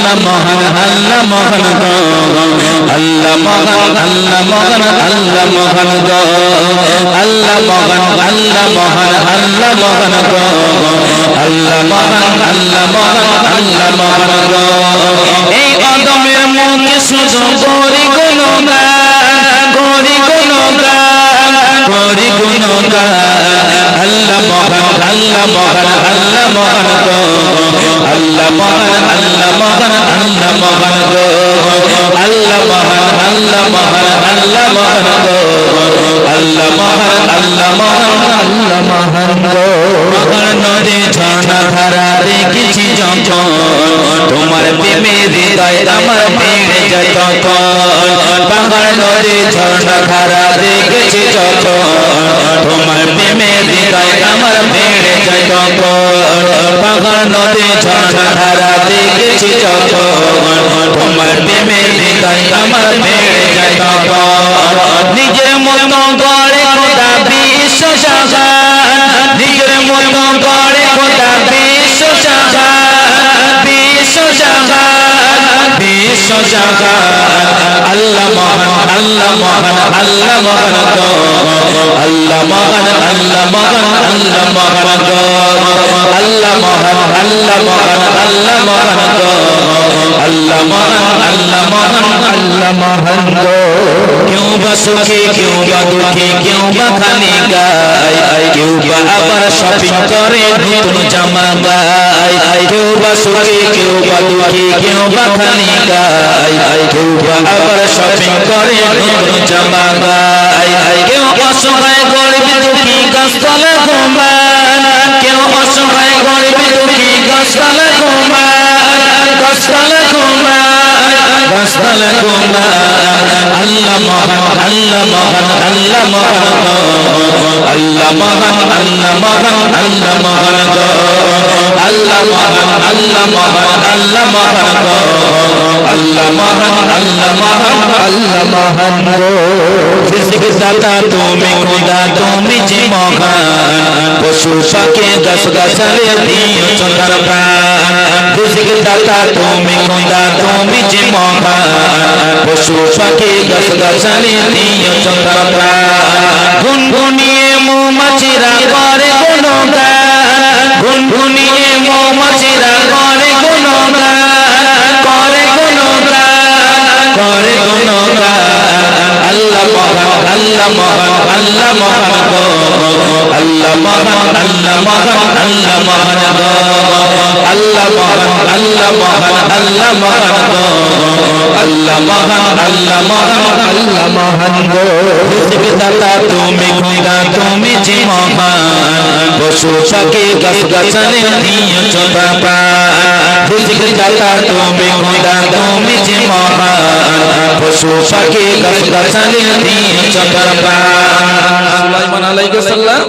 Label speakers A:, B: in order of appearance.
A: আল্লাহ মহান আল্লাহ মহান গো আল্লাহ মহান আল্লাহ মহান আল্লাহ মহান গো আল্লাহ মহান আল্লাহ মহান আল্লাহ মহান গো আল্লাহ মহান আল্লাহ মহান আল্লাহ মহান গো এই আদমের মুখে শুধু করি গুণগান করি গুণগান করি গুণগান আল্লাহ মহান আল্লাহ মহান আল্লাহ মহান গো আল্লাহ মহান আল্লাহ মহান আল্লাহ মহান গো আল্লাহ মহান আল্লাহ মহান আল্লাহ মহান গো আল্লাহ মহান আল্লাহ মহান আল্লাহ মহান গো মহান নদী ঝর্ণা ধারা দেখেছি যখন তোমার প্রেমে হৃদয় আমার ভেঙে যায় তখন পাহাড় নদী ঝর্ণা ধারা দেখেছি যখন তোমার প্রেমে হৃদয় আমার ভেঙে যায় তখন পাহাড় নদী ঝর্ণা ধারা দেখেছি যখন তোমার প্রেমে হৃদয় আমার ভেঙে যায় তখন নিজের মতো গড়ে খোদা বিশ্ব জাহান নিজের মতো গড়ে খোদা বিশ্ব জাহান বিশ্ব জাহান বিশ্ব জাহান আল্লাহ মহান আল্লাহ মহান আল্লাহ মহান গো আল্লাহ মহান আল্লাহ মহান আল্লাহ মহান গো আল্লাহ মহান আল্লাহ মহান আল্লাহ মহান গো আল্লাহ মহান আল্লাহ মহান আল্লাহ মহান গো क्यों बा सुखी क्यों बा दुखी क्यों बा खाली गाय क्यों बा आबार शॉपिंग करे नतुन জামা গায় क्यों बा सुखी क्यों बा दुखी क्यों बा खाली गाय क्यों बा आबार शॉपिंग करे नतुन জামা গায় क्यों असहाय गरीब दुखी গাছতলা ঘুমান क्यों असहाय गरीब दुखी গাছতলা ঘুমান গাছতলা ঘুমান গাছতলা ঘুমান আল্লাহ মহান আল্লাহ মহান আল্লাহ মহান আল্লাহ মহান আল্লাহ মহান আল্লাহ মহান আল্লাহ মহান আল্লাহ মহান আল্লাহ মহান আল্লাহ মহান আল্লাহ মহান আল্লাহ মহান जिसके दाता তুমি খোদা তুমি যে মহান পশু পাখি গাছ গাছালি দিও চন্দ্র প্রাণ जिसके दाता তুমি খোদা তুমি যে মহান পশু পাখি গাছ গাছালি দিও চন্দ্র প্রাণ গুনগুনিয়ে মৌমাছিরা করে গুণগান গুনগুনিয়ে মৌমাছিরা করে গুণগান করে গুণগান করে গুণগান আল্লাহ মহান আল্লাহ মহান আল্লাহ মহান গো আল্লাহ মহান আল্লাহ মহান আল্লাহ মহান গো আল্লাহ মহান আল্লাহ মহান আল্লাহ মহান গো আল্লাহ মহান আল্লাহ মহান আল্লাহ মহান গো जिसके दाता তুমি খোদা তুমি যে মহান পশু পাখি গাছ গাছালি দিও চন্দ্র প্রাণ जिसके दाता তুমি খোদা তুমি যে মহান পশু পাখি গাছ গাছালি দিও চন্দ্র প্রাণ সুলাইমান আলাইহিস সালাম